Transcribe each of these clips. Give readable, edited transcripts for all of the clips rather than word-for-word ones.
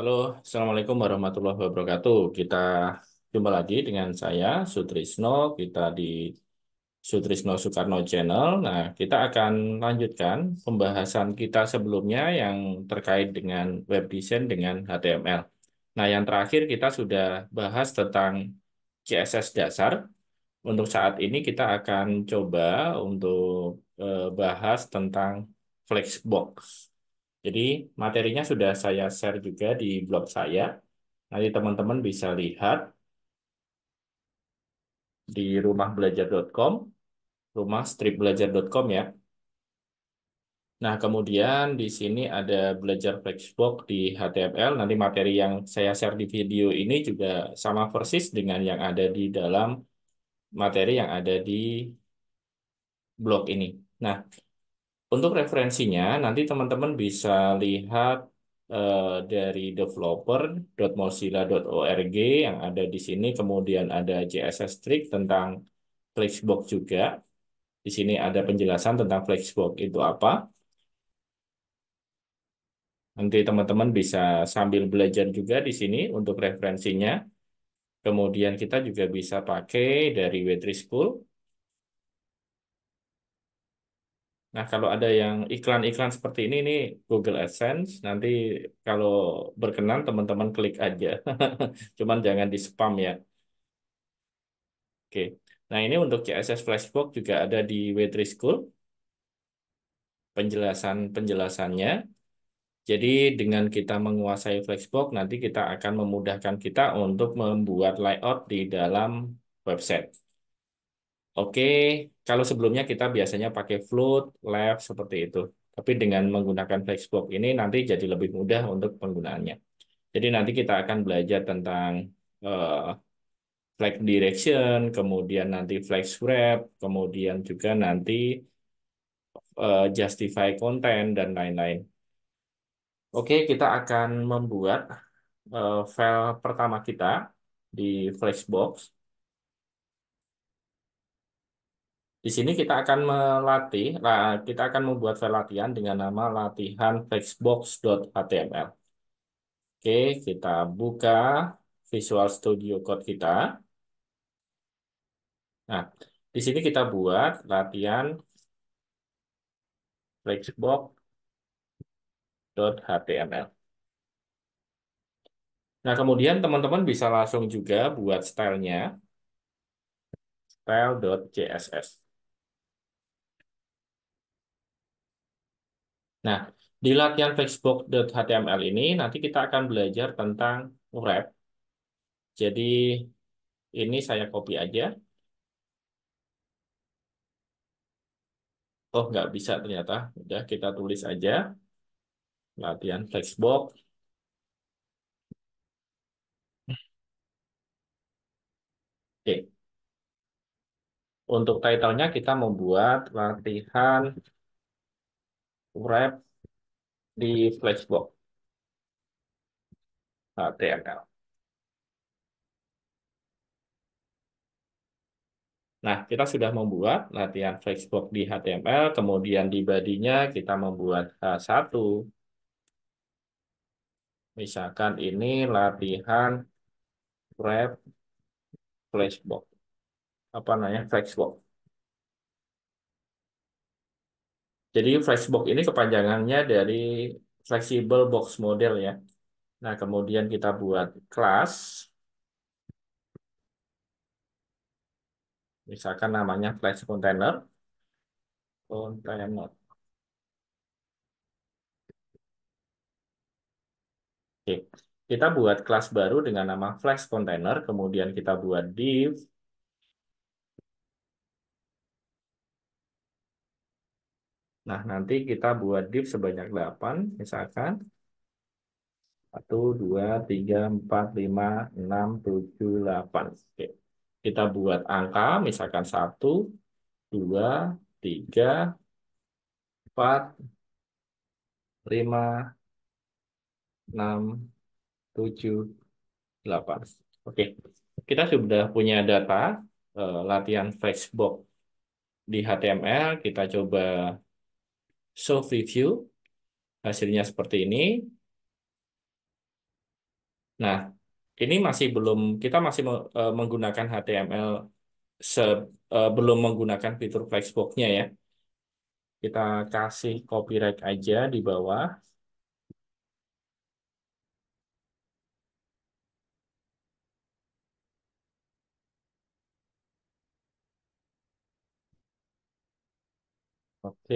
Halo, Assalamualaikum warahmatullahi wabarakatuh. Kita jumpa lagi dengan saya, Sutrisno. Kita di Sutrisno Soekarno Channel. Nah, kita akan lanjutkan pembahasan kita sebelumnya yang terkait dengan web design dengan HTML. Nah, yang terakhir kita sudah bahas tentang CSS dasar. Untuk saat ini kita akan coba untuk bahas tentang Flexbox. Jadi materinya sudah saya share juga di blog saya. Nanti teman-teman bisa lihat di rumahbelajar.com, rumahstripbelajar.com ya. Nah, kemudian di sini ada belajar Flexbox di HTML. Nanti materi yang saya share di video ini juga sama persis dengan yang ada di dalam materi yang ada di blog ini. Nah, untuk referensinya, nanti teman-teman bisa lihat dari developer.mozilla.org yang ada di sini, kemudian ada CSS Trick tentang Flexbox juga. Di sini ada penjelasan tentang Flexbox itu apa. Nanti teman-teman bisa sambil belajar juga di sini untuk referensinya. Kemudian kita juga bisa pakai dari Wetri School. Nah, kalau ada yang iklan-iklan seperti ini, Google AdSense. Nanti kalau berkenan, teman-teman klik aja. Cuman jangan di spam ya. Oke. Nah, ini untuk CSS Flashbox juga ada di W3 School, penjelasan-penjelasannya. Jadi, dengan kita menguasai Flashbox, nanti kita akan memudahkan kita untuk membuat layout di dalam website. Oke, kalau sebelumnya kita biasanya pakai float, left, seperti itu. Tapi dengan menggunakan Flexbox ini nanti jadi lebih mudah untuk penggunaannya. Jadi nanti kita akan belajar tentang eh, flag direction, kemudian nanti flag wrap, kemudian juga nanti justify content, dan lain-lain. Oke, kita akan membuat file pertama kita di Flexbox. Di sini kita akan melatih, kita akan membuat file latihan dengan nama latihan flexbox.html. Oke, kita buka Visual Studio Code kita. Nah, di sini kita buat latihan flexbox.html. Nah, kemudian teman-teman bisa langsung juga buat stylenya, style.css. Nah, di latihan flexbox.html ini nanti kita akan belajar tentang wrap. Jadi ini saya copy aja. Oh, nggak bisa ternyata. Udah kita tulis aja. Latihan flexbox. Oke. Untuk title-nya kita membuat latihan wrap di flexbox HTML. Nah, kita sudah membuat latihan flexbox di HTML. Kemudian di body-nya kita membuat H1. Misalkan ini latihan wrap flexbox. Apa namanya? Flexbox. Jadi flexbox ini kepanjangannya dari flexible box model ya. Nah, kemudian kita buat kelas, misalkan namanya flex container, container. Oke. Kita buat kelas baru dengan nama flex container, kemudian kita buat div. Nah, nanti kita buat div sebanyak 8, misalkan 1, 2, 3, 4, 5, 6, 7, 8. Oke. Kita buat angka, misalkan 1, 2, 3, 4, 5, 6, 7, 8. Oke. Kita sudah punya data latihan flexbox di HTML. Kita coba show preview. Hasilnya seperti ini. Nah, ini masih belum, kita masih menggunakan HTML, se, belum menggunakan fitur Flexbox-nya ya. Kita kasih copyright aja di bawah. Oke,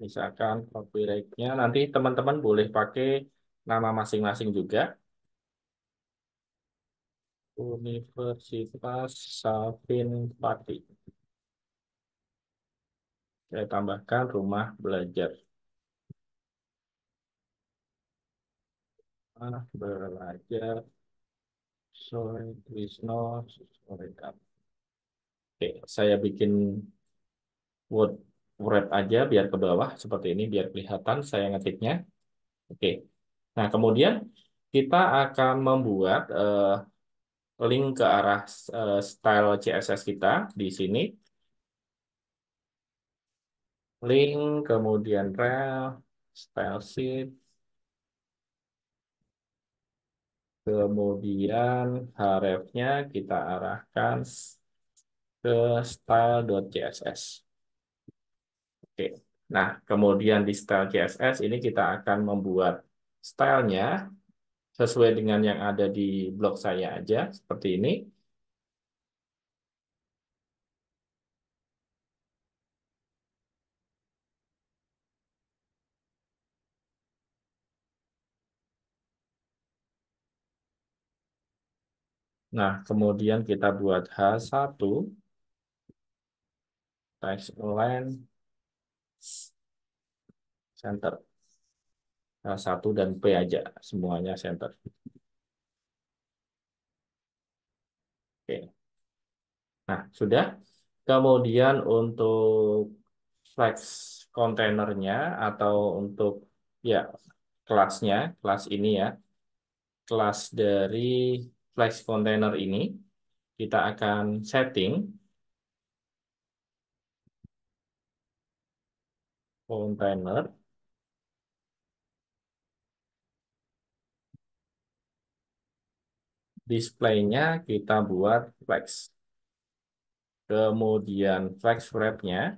misalkan copyright-nya nanti teman-teman boleh pakai nama masing-masing juga. Universitas Salvin Pati. Saya tambahkan rumah belajar. Ah, belajar sore Trisno sore Kak. Oke, saya bikin word wrap aja biar ke bawah seperti ini biar kelihatan saya ngetiknya. Oke. Nah, kemudian kita akan membuat link ke arah style CSS kita di sini. Link, kemudian rel, style sheet, kemudian href-nya kita arahkan ke style.css. Oke. Nah, kemudian di style CSS ini kita akan membuat stylenya sesuai dengan yang ada di blog saya aja, seperti ini. Nah, kemudian kita buat H1, text align, center. H1 dan P aja, semuanya center. Oke. Nah, sudah. Kemudian untuk flex kontainernya atau untuk ya kelasnya, kelas ini ya, kelas dari flex container ini kita akan setting container, displaynya kita buat flex. Kemudian flex wrap-nya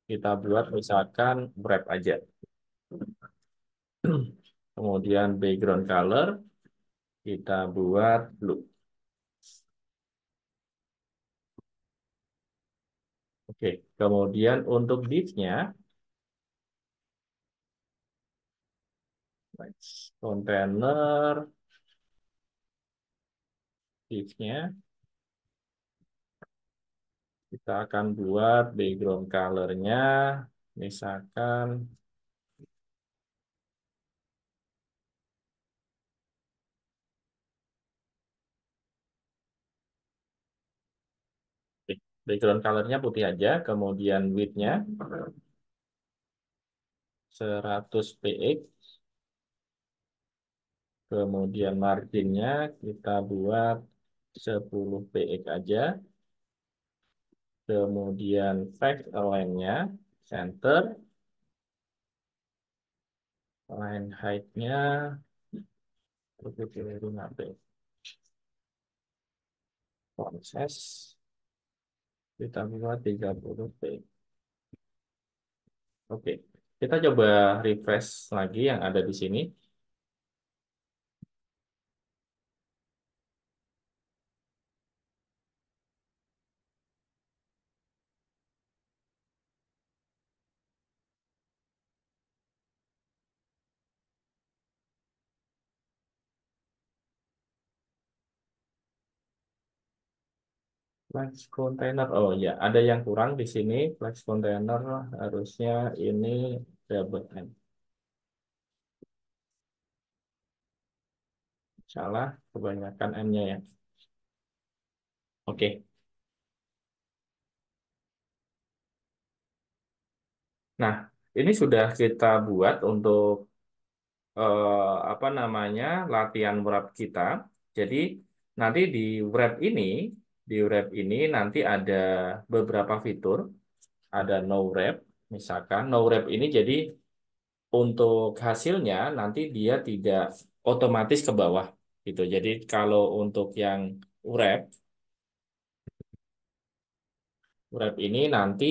kita buat misalkan wrap aja. Kemudian background color kita buat blue. Oke, kemudian untuk div-nya, container, div-nya, kita akan buat background color-nya, misalkan background color-nya putih aja, kemudian width-nya 100 px, kemudian margin-nya kita buat 10 px aja, kemudian text align-nya center, line height-nya font size kita buat 30 px. Oke, kita coba refresh lagi yang ada di sini. Flex container, oh ya, ada yang kurang di sini. Flex container harusnya ini double M. Salah, kebanyakan M-nya ya. Oke, nah ini sudah kita buat untuk apa namanya latihan wrap kita. Jadi nanti di wrap ini nanti ada beberapa fitur. Ada no wrap, misalkan no wrap ini jadi untuk hasilnya nanti dia tidak otomatis ke bawah gitu. Jadi kalau untuk yang wrap, wrap ini nanti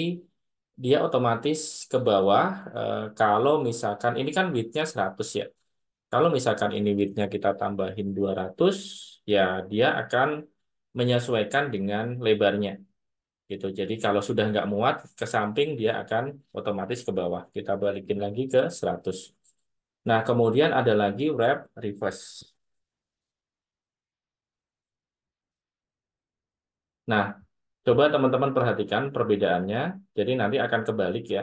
dia otomatis ke bawah kalau misalkan ini kan width-nya 100 ya. Kalau misalkan ini width-nya kita tambahin 200, ya dia akan menyesuaikan dengan lebarnya gitu. Jadi kalau sudah nggak muat ke samping dia akan otomatis ke bawah. Kita balikin lagi ke 100. Nah, kemudian ada lagi wrap reverse. Nah, coba teman-teman perhatikan perbedaannya. Jadi nanti akan kebalik ya.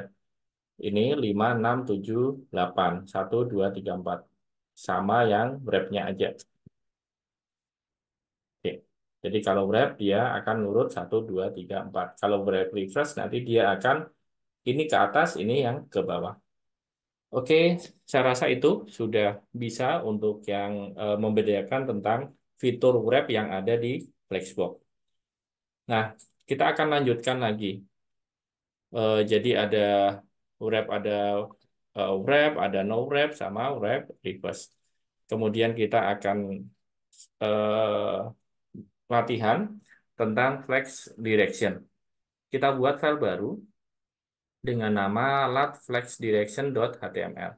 Ini 5, 6, 7, 8. 1, 2, 3, 4. Sama yang wrap-nya aja. Oke. Jadi kalau wrap dia akan nurut 1, 2, 3, 4. Kalau wrap reverse nanti dia akan ini ke atas, ini yang ke bawah. Oke, saya rasa itu sudah bisa untuk yang membedakan tentang fitur wrap yang ada di Flexbox. Nah, kita akan lanjutkan lagi. Jadi ada wrap, ada no wrap, sama wrap reverse. Kemudian kita akan eh, latihan tentang flex direction. Kita buat file baru dengan nama lat_flexdirection.html.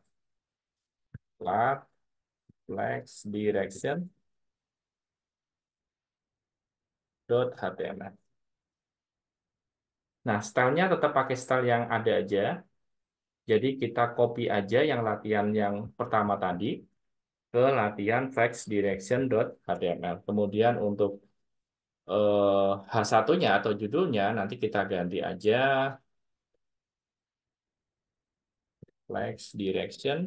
lat_flexdirection.html. Nah, stylenya tetap pakai style yang ada aja. Jadi kita copy aja yang latihan yang pertama tadi ke latihan flexdirection.html. Kemudian untuk H1-nya atau judulnya nanti kita ganti aja flex direction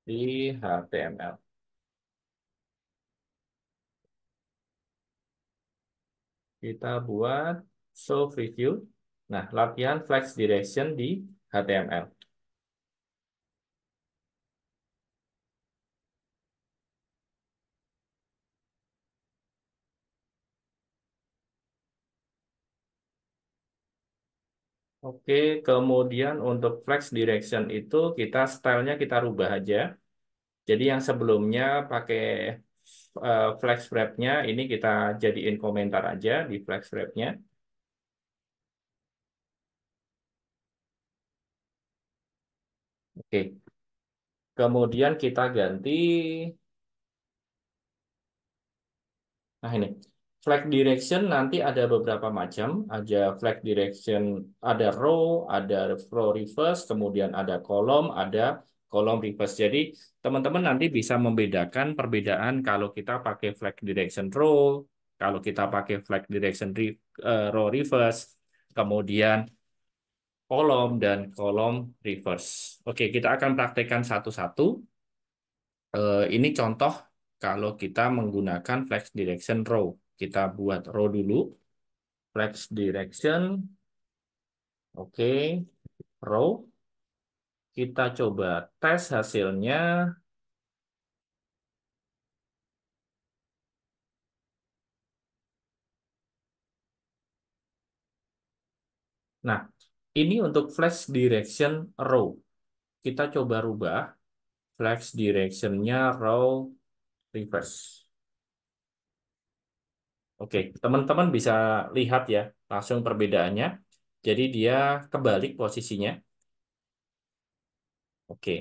di HTML. Kita buat show preview. Nah, latihan flex direction di HTML. Oke, kemudian untuk flex direction itu kita stylenya kita rubah aja. Jadi yang sebelumnya pakai flex wrap-nya, ini kita jadiin komentar aja di flex wrap-nya. Oke, kemudian kita ganti. Nah ini, flag direction nanti ada beberapa macam. Ada flag direction, ada row, ada row reverse, kemudian ada kolom, ada kolom reverse. Jadi teman-teman nanti bisa membedakan perbedaan kalau kita pakai flag direction row, kalau kita pakai flag direction row reverse, kemudian kolom dan kolom reverse. Oke, kita akan praktekkan satu-satu. Ini contoh kalau kita menggunakan flex direction row. Kita buat row dulu. Flex direction. Oke. Row. Kita coba tes hasilnya. Nah, ini untuk flex direction row. Kita coba rubah flex directionnya row reverse. Oke, teman-teman bisa lihat ya langsung perbedaannya. Jadi dia kebalik posisinya. Oke.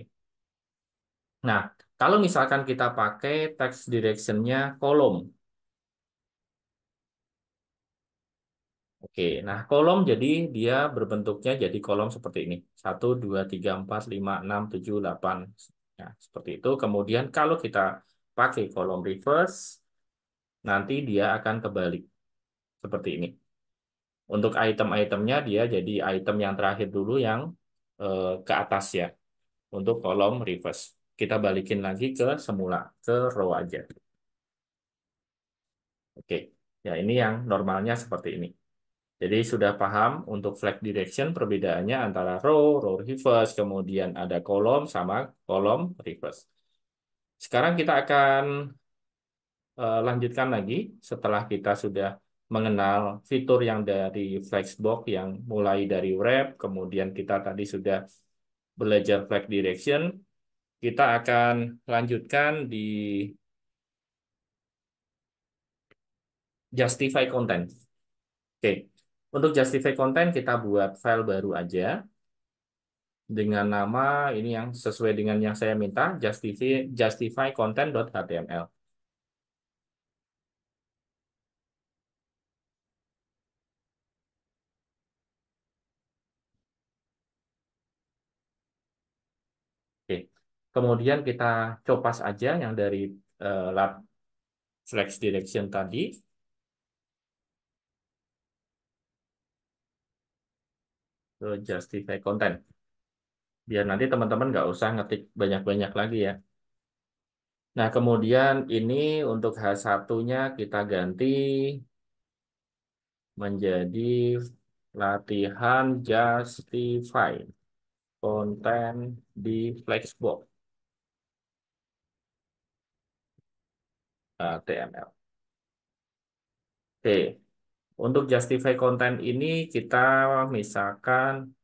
Nah, kalau misalkan kita pakai text direction-nya kolom. Oke, nah kolom jadi dia berbentuknya jadi kolom seperti ini. 1, 2, 3, 4, 5, 6, 7, 8. Nah, seperti itu. Kemudian kalau kita pakai kolom reverse, nanti dia akan kebalik. Seperti ini. Untuk item-itemnya dia jadi item yang terakhir dulu yang ke atas ya. Untuk kolom reverse. Kita balikin lagi ke semula, ke row aja. Oke, ya ini yang normalnya seperti ini. Jadi sudah paham untuk flag direction perbedaannya antara row, row reverse, kemudian ada kolom sama kolom reverse. Sekarang kita akan lanjutkan lagi setelah kita sudah mengenal fitur yang dari Flexbox yang mulai dari wrap, kemudian kita tadi sudah belajar flag direction, kita akan lanjutkan di justify content. Oke, untuk justify content kita buat file baru aja dengan nama ini yang sesuai dengan yang saya minta, justify content.html. Oke, kemudian kita copas aja yang dari lab flex direction tadi ke justify content. Biar nanti teman-teman nggak usah ngetik banyak-banyak lagi ya. Nah, kemudian ini untuk H1-nya kita ganti menjadi latihan justify konten di Flexbox HTML. Oke, untuk justify konten ini kita misalkan,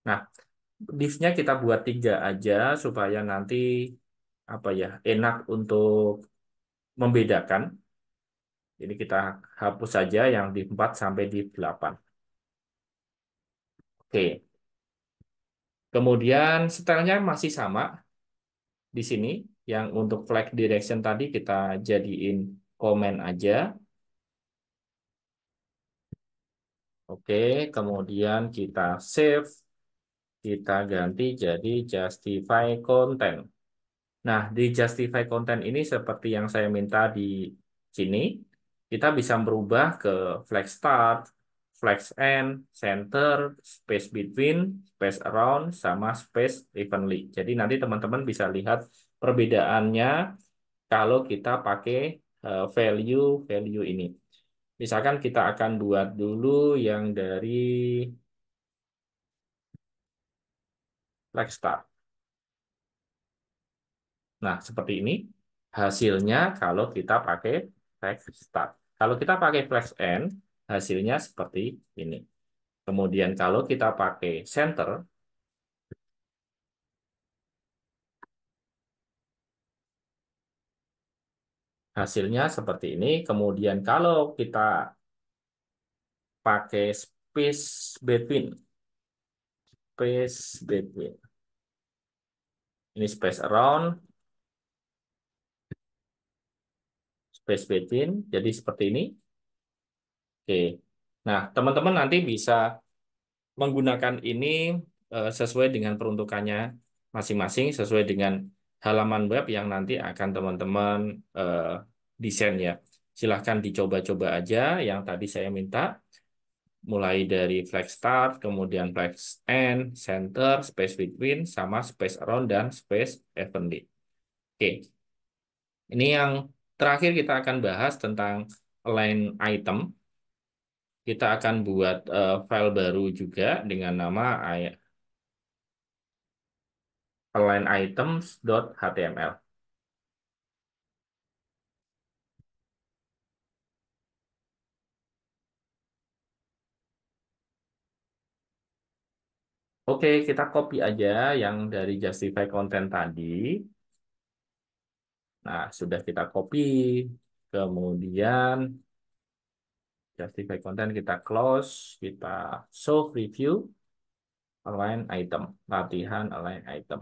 nah, div-nya kita buat 3 aja supaya nanti apa ya enak untuk membedakan. Ini kita hapus saja yang di 4 sampai di 8. Oke. Kemudian stylenya masih sama di sini. Yang untuk flag direction tadi kita jadiin komen aja. Oke. Kemudian kita save. Kita ganti jadi justify content. Nah, di justify content ini seperti yang saya minta di sini, kita bisa merubah ke flag start, flag end, center, space between, space around, sama space evenly. Jadi nanti teman-teman bisa lihat perbedaannya kalau kita pakai value ini. Misalkan kita akan buat dulu yang dari flag start. Nah, seperti ini hasilnya kalau kita pakai flag start. Kalau kita pakai flag end, hasilnya seperti ini. Kemudian kalau kita pakai center, hasilnya seperti ini. Kemudian kalau kita pakai space between, ini space around, space between, jadi seperti ini. Oke. Nah, teman-teman nanti bisa menggunakan ini sesuai dengan peruntukannya masing-masing, sesuai dengan halaman web yang nanti akan teman-teman eh, desain ya. Silahkan dicoba-coba aja yang tadi saya minta, mulai dari flag start, kemudian flag end, center, space between, sama space around, dan space evenly. Oke, ini yang terakhir kita akan bahas tentang align item. Kita akan buat file baru juga dengan nama align items.html. Oke, kita copy aja yang dari justify content tadi. Nah, sudah kita copy. Kemudian justify content kita close, kita show preview, align item, latihan align item.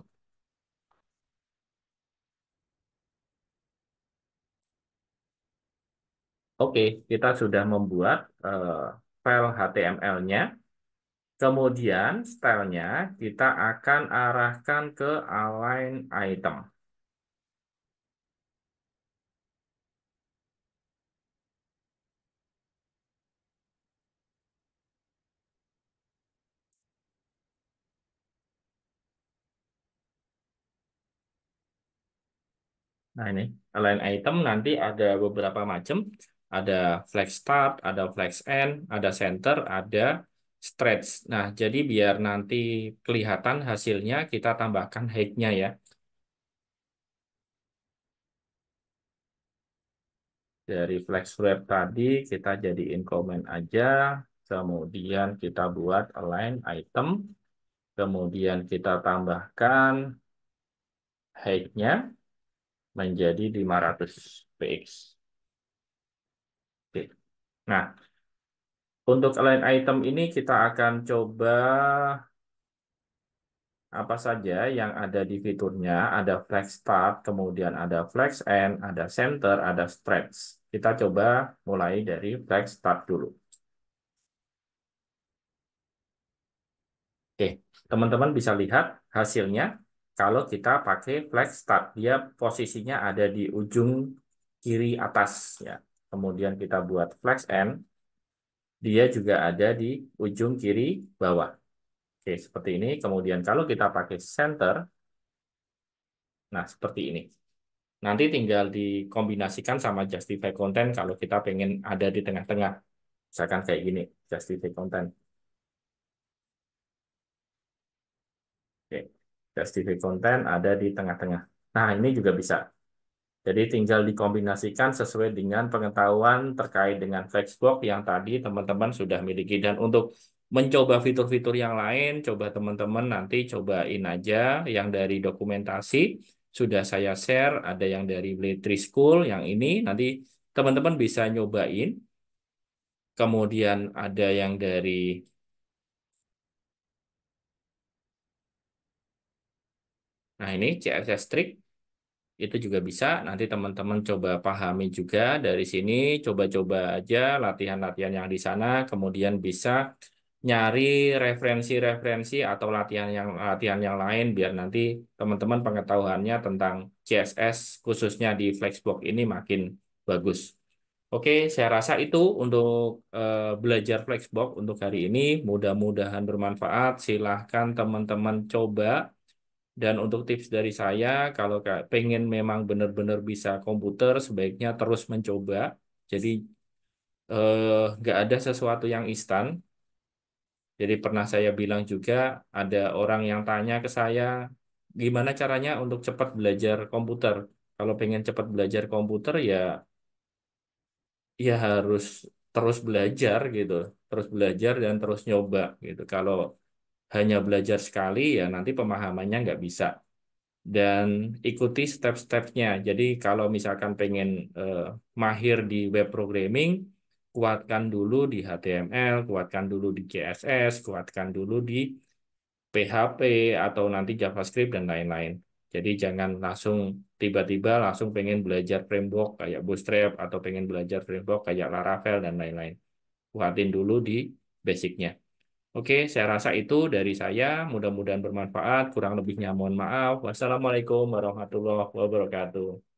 Oke, kita sudah membuat file HTML-nya. Kemudian stylenya kita akan arahkan ke align item. Nah ini, align item nanti ada beberapa macam. Ada flag start, ada flag end, ada center, ada stretch. Nah, jadi biar nanti kelihatan hasilnya, kita tambahkan height-nya ya. Dari flex wrap tadi, kita jadiin comment aja. Kemudian kita buat align item. Kemudian kita tambahkan height-nya menjadi 500 px. Oke. Nah, untuk line item ini kita akan coba apa saja yang ada di fiturnya. Ada flex start, kemudian ada flex end, ada center, ada stretch. Kita coba mulai dari flex start dulu. Oke, teman-teman bisa lihat hasilnya kalau kita pakai flex start. Dia posisinya ada di ujung kiri atas ya. Kemudian kita buat flex end, dia juga ada di ujung kiri bawah. Oke, seperti ini. Kemudian kalau kita pakai center, nah seperti ini. Nanti tinggal dikombinasikan sama justify content kalau kita pengen ada di tengah-tengah. Misalkan kayak gini, justify content. Oke, justify content ada di tengah-tengah. Nah, ini juga bisa. Jadi tinggal dikombinasikan sesuai dengan pengetahuan terkait dengan Flexbox yang tadi teman-teman sudah miliki. Dan untuk mencoba fitur-fitur yang lain, coba teman-teman nanti cobain aja yang dari dokumentasi. Sudah saya share, ada yang dari Bletri School, yang ini nanti teman-teman bisa nyobain. Kemudian ada yang dari, nah ini CSS Trick. Itu juga bisa. Nanti teman-teman coba pahami juga dari sini, coba-coba aja latihan-latihan yang di sana, kemudian bisa nyari referensi-referensi atau latihan yang lain biar nanti teman-teman pengetahuannya tentang CSS khususnya di Flexbox ini makin bagus. Oke, saya rasa itu untuk belajar Flexbox untuk hari ini. Mudah-mudahan bermanfaat. Silahkan teman-teman coba. Dan untuk tips dari saya, kalau pengen memang benar-benar bisa komputer, sebaiknya terus mencoba. Jadi nggak ada sesuatu yang instan. Jadi pernah saya bilang juga, ada orang yang tanya ke saya, gimana caranya untuk cepat belajar komputer? Kalau pengen cepat belajar komputer ya harus terus belajar gitu, terus belajar dan terus nyoba gitu. Kalau hanya belajar sekali ya nanti pemahamannya nggak bisa. Dan ikuti step-stepnya. Jadi kalau misalkan pengen eh, mahir di web programming, kuatkan dulu di HTML, kuatkan dulu di CSS, kuatkan dulu di PHP atau nanti JavaScript dan lain-lain. Jadi jangan langsung tiba-tiba langsung pengen belajar framework kayak Bootstrap atau pengen belajar framework kayak Laravel dan lain-lain. Kuatin dulu di basicnya. Oke, saya rasa itu dari saya. Mudah-mudahan bermanfaat. Kurang lebihnya mohon maaf. Wassalamualaikum warahmatullahi wabarakatuh.